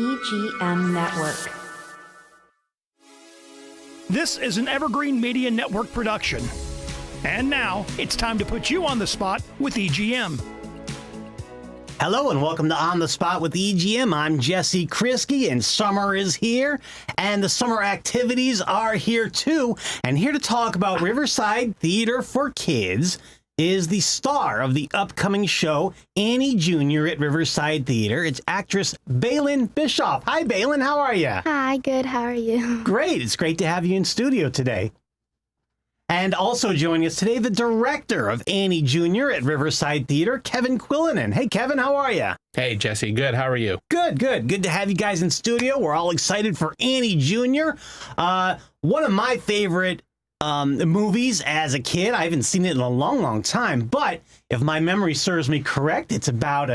EGM Network. This is an Evergreen Media Network production. And now, it's time to put you on the spot with EGM. Hello and welcome to On the Spot with EGM. I'm Jesse Krisky and summer is here and the summer activities are here too. And here to talk about Riverside Theatre for Kids is the star of the upcoming show, Annie Jr. at Riverside Theatre. It's actress Baylin Bischoff. Hi, Baylin. How are you? Hi, good. How are you? Great. It's great to have you in studio today. And also joining us today, the director of Annie Jr. at Riverside Theatre, Kevin Quillinan. Hey, Kevin, how are you? Hey, Jesse. Good. How are you? Good, good. Good to have you guys in studio. We're all excited for Annie Jr. One of my favorite movies as a kid. I haven't seen it in a long, long time, but if my memory serves me correct, it's about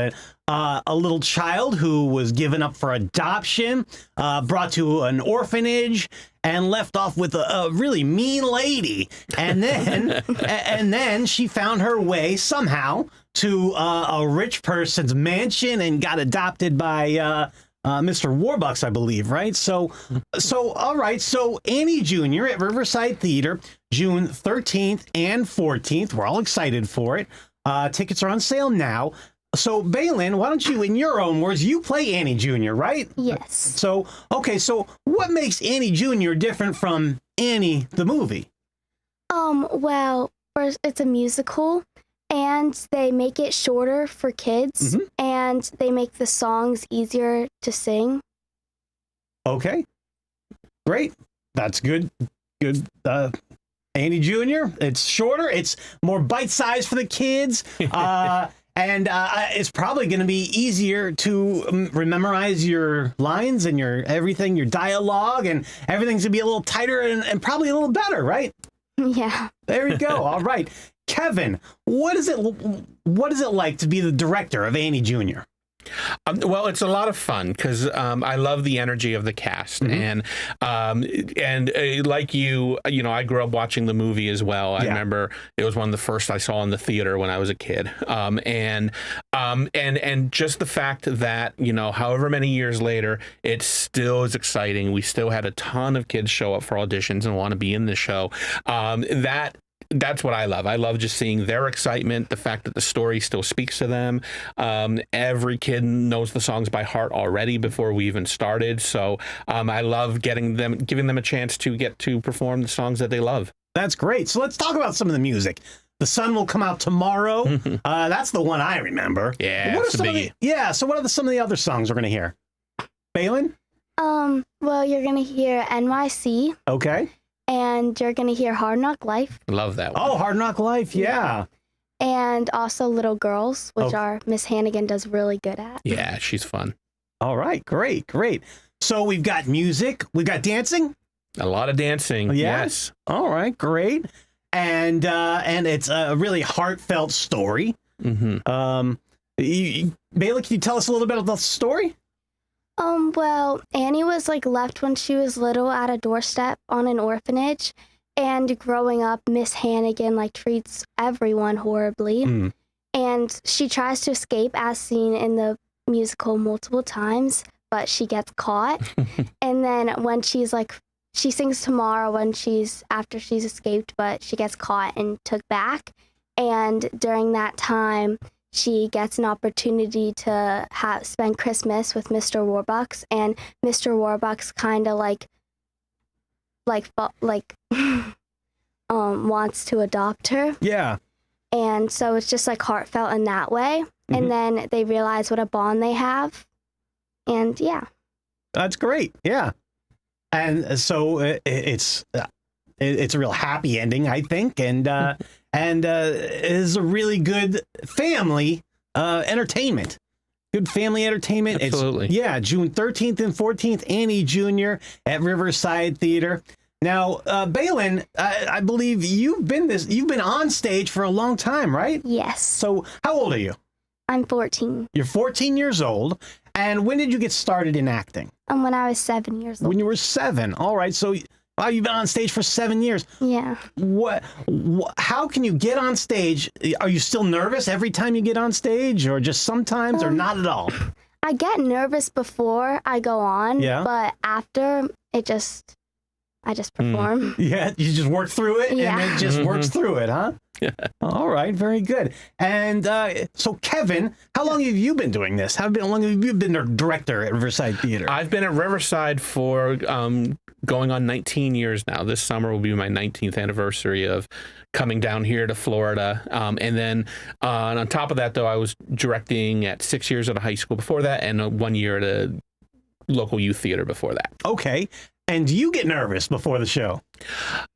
a little child who was given up for adoption, brought to an orphanage, and left off with a really mean lady. And then, and then she found her way somehow to a rich person's mansion and got adopted by Mr. Warbucks, I believe, right? So, all right. So Annie Jr. at Riverside Theatre, June 13th and 14th. We're all excited for it. Tickets are on sale now. So, Baylin, why don't you, in your own words, you play Annie Jr., right? Yes. So, okay, so what makes Annie Jr. different from Annie the movie? Well, first, it's a musical, and they make it shorter for kids, and they make the songs easier to sing. Okay, great. That's good. Good. Annie Jr., it's shorter, it's more bite-sized for the kids, and it's probably going to be easier to memorize your lines and your everything, your dialogue, and everything's going to be a little tighter and probably a little better, right? Yeah. There you go. All right. Kevin, what is it like to be the director of Annie Jr.? Well, it's a lot of fun because I love the energy of the cast, and like you know, I grew up watching the movie as well. I remember it was one of the first I saw in the theater when I was a kid, and just the fact that, you know, however many years later, it still is exciting. We still had a ton of kids show up for auditions and want to be in the show. That's what I love. I love just seeing their excitement, the fact that the story still speaks to them. Every kid knows the songs by heart already before we even started. So I love giving them a chance to get to perform the songs that they love. That's great. So let's talk about some of the music. The Sun will come out tomorrow. That's the one I remember. Yeah, what are it's a some biggie. So what are some of the other songs we're going to hear? Baylin? Well, you're going to hear NYC. Okay. And you're going to hear Hard Knock Life. Love that one. Oh, Hard Knock Life, yeah. And also Little Girls, which are Miss Hannigan does really good at. Yeah, she's fun. All right, great, great. So we've got music, we've got dancing. A lot of dancing, yes. All right, great. And it's a really heartfelt story. Baylor, can you tell us a little bit about the story? Well, Annie was left when she was little at a doorstep on an orphanage, and growing up, Miss Hannigan treats everyone horribly, and she tries to escape as seen in the musical multiple times, but she gets caught. And then when she's she sings tomorrow after she's escaped, but she gets caught and took back, and during that time, she gets an opportunity to spend Christmas with Mr. Warbucks, and Mr. Warbucks kind of wants to adopt her. Yeah. And so it's just heartfelt in that way. And then they realize what a bond they have. And yeah. That's great. Yeah. And so it's a real happy ending, I think, and is a really good family entertainment. Good family entertainment. Absolutely. June 13th and 14th, Annie Jr. at Riverside Theatre. Now, Baylin, I believe you've been on stage for a long time, right? Yes. So how old are you? I'm 14. You're 14 years old. And when did you get started in acting? When I was 7 years old. When you were 7. All right. So wow, you've been on stage for 7 years. Yeah. How can you get on stage? Are you still nervous every time you get on stage, or just sometimes, or not at all? I get nervous before I go on, Yeah. but after I just perform. Yeah, you just work through it, Yeah. and it just works through it, huh? Yeah. All right, very good. And so, Kevin, how long have you been doing this? How long have you been a director at Riverside Theatre? I've been at Riverside for going on 19 years now. This summer will be my 19th anniversary of coming down here to Florida. And then on top of that, though, I was directing at 6 years at a high school before that, and 1 year at a local youth theater before that. Okay. And do you get nervous before the show?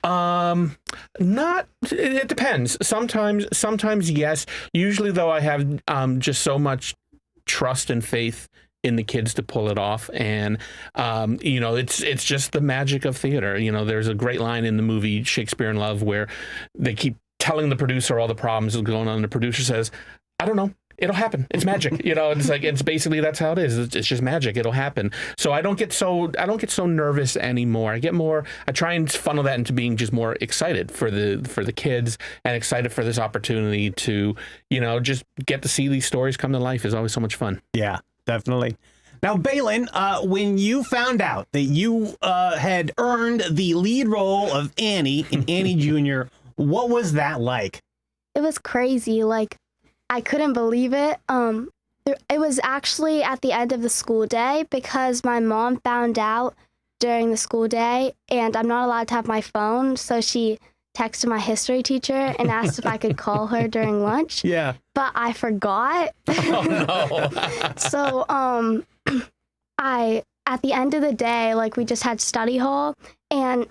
Not, it depends. Sometimes yes. Usually though, I have just so much trust and faith in the kids to pull it off. And, you know, it's just the magic of theater. You know, there's a great line in the movie Shakespeare in Love where they keep telling the producer all the problems that are going on. And the producer says, I don't know. It'll happen. It's magic. You know, it's like, it's basically, that's how it is. It's just magic. It'll happen. So I don't get so nervous anymore. I try and funnel that into being just more excited for the kids and excited for this opportunity to, you know, just get to see these stories come to life is always so much fun. Yeah, definitely. Now, Baylin, when you found out that you had earned the lead role of Annie in Annie Jr., what was that like? It was crazy. Like, I couldn't believe it. It was actually at the end of the school day because my mom found out during the school day, and I'm not allowed to have my phone, so she texted my history teacher and asked if I could call her during lunch. Yeah. But I forgot. Oh, no. So, at the end of the day, like, we just had study hall, and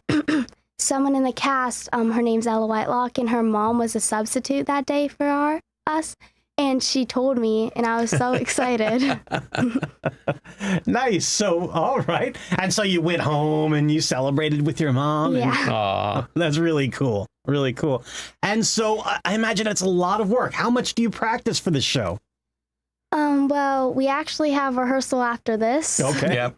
someone in the cast, her name's Ella Whitelock, and her mom was a substitute that day for us, and she told me, and I was so excited. Nice. So, all right. And so you went home and you celebrated with your mom? Yeah. Aw. That's really cool. Really cool. And so I imagine it's a lot of work. How much do you practice for this show? Well, we actually have rehearsal after this. Okay. Yep.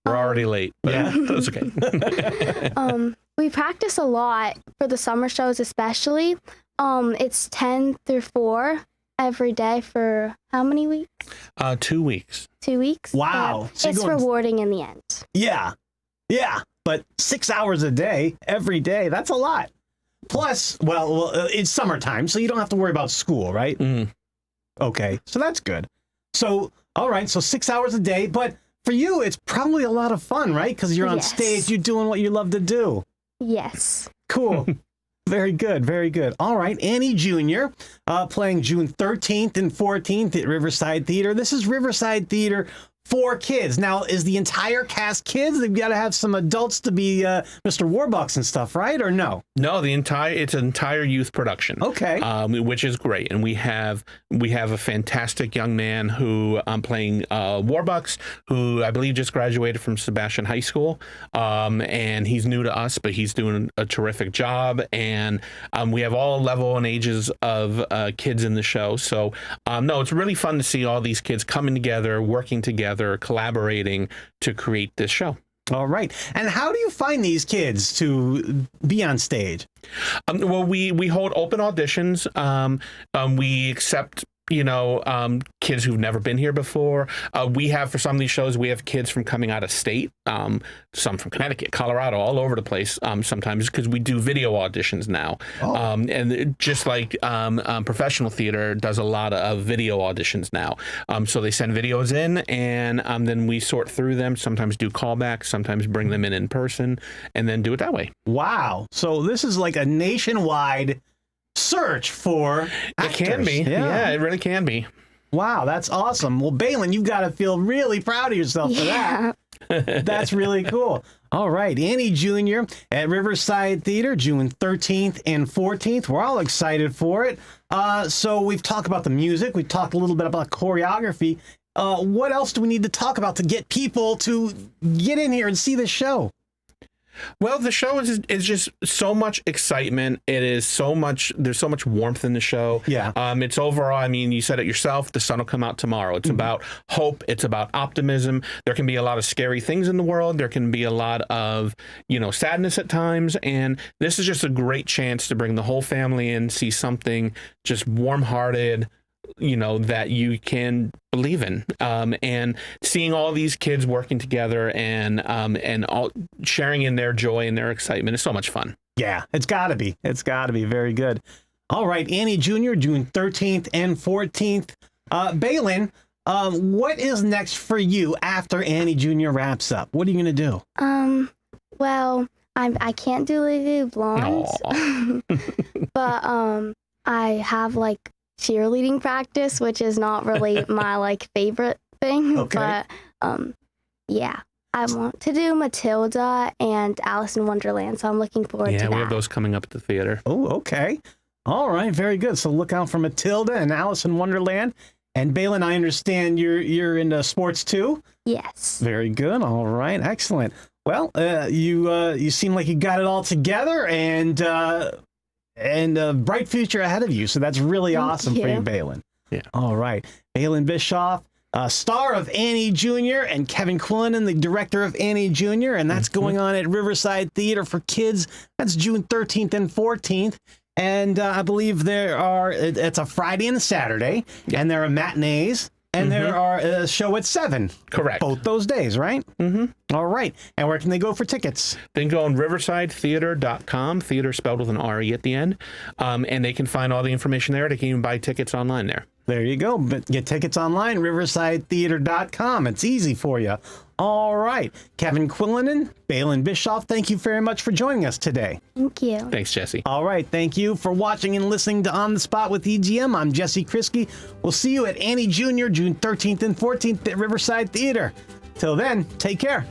We're already late, but Yeah. that's okay. We practice a lot for the summer shows, especially. It's 10 through 4 every day for how many weeks? 2 weeks. 2 weeks. Wow. Yeah. So you're It's going- rewarding in the end. Yeah. Yeah. But 6 hours a day, every day, that's a lot. Plus, well, it's summertime, so you don't have to worry about school, right? Mm. Okay. So that's good. So, all right. So 6 hours a day. But for you, it's probably a lot of fun, right? Because you're on Yes. stage, you're doing what you love to do. Yes. Cool. Very good. Very good. All right. Annie Jr. Playing June 13th and 14th at Riverside Theatre. This is Riverside Theatre for kids. Now, is the entire cast kids? They've got to have some adults to be Mr. Warbucks and stuff, right? Or no? No, it's an entire youth production. Okay. Which is great, and we have a fantastic young man who playing Warbucks, who I believe just graduated from Sebastian High School, and he's new to us, but he's doing a terrific job. And we have all level and ages of kids in the show. So no, it's really fun to see all these kids coming together, working together, collaborating to create this show. All right. And how do you find these kids to be on stage? Well, we hold open auditions. We accept, kids who've never been here before. We have, for some of these shows, we have kids from coming out of state, some from Connecticut, Colorado, all over the place sometimes, because we do video auditions now. Oh. And just like professional theater does a lot of video auditions now. So they send videos in, and then we sort through them, sometimes do callbacks, sometimes bring them in person, and then do it that way. Wow. So this is like a nationwide search for actors. It can be. Yeah, it really can be. Wow, that's awesome. Well, Baylin, you've got to feel really proud of yourself for that. That's really cool. All right, Annie Jr. at Riverside Theatre, June 13th and 14th. We're all excited for it. So we've talked about the music. We've talked a little bit about choreography. What else do we need to talk about to get people to get in here and see the show? Well, the show is just so much excitement. There's so much warmth in the show. Yeah. It's overall, I mean, you said it yourself, the sun will come out tomorrow. It's about hope. It's about optimism. There can be a lot of scary things in the world. There can be a lot of, sadness at times. And this is just a great chance to bring the whole family in, see something just warm-hearted, that you can believe in, and seeing all these kids working together and all sharing in their joy and their excitement is so much fun. Yeah, it's got to be. It's got to be very good. All right, Annie Jr., June 13th and 14th. Baylin, what is next for you after Annie Jr. wraps up? What are you going to do? Well, I can't do Legally Blonde, but I have like cheerleading practice, which is not really my like favorite thing. Okay. But yeah, I want to do Matilda and Alice in Wonderland, so I'm looking forward to that. Yeah, we have those coming up at the theater. Oh, okay. All right, very good. So look out for Matilda and Alice in Wonderland. And Baylin, I understand you're into sports too? Yes. Very good. All right, excellent. Well, you seem like you got it all together and a bright future ahead of you. So that's really awesome for you, Baylin. Yeah. All right. Baylin Bischoff, star of Annie Jr., and Kevin Quillinan, the director of Annie Jr., and that's going on at Riverside Theatre for kids. That's June 13th and 14th. And I believe it's a Friday and a Saturday, and there are matinees. And there are a show at 7. Correct. Both those days, right? Mm-hmm. All right. And where can they go for tickets? They can go on riversidetheatre.com, theater spelled with an R-E at the end, and they can find all the information there. They can even buy tickets online there. There you go. But get tickets online, riversidetheatre.com. It's easy for you. All right. Kevin Quillinan, Baylin Bischoff, thank you very much for joining us today. Thank you. Thanks, Jesse. All right. Thank you for watching and listening to On the Spot with EGM. I'm Jesse Kriske. We'll see you at Annie Jr. June 13th and 14th at Riverside Theatre. Till then, take care.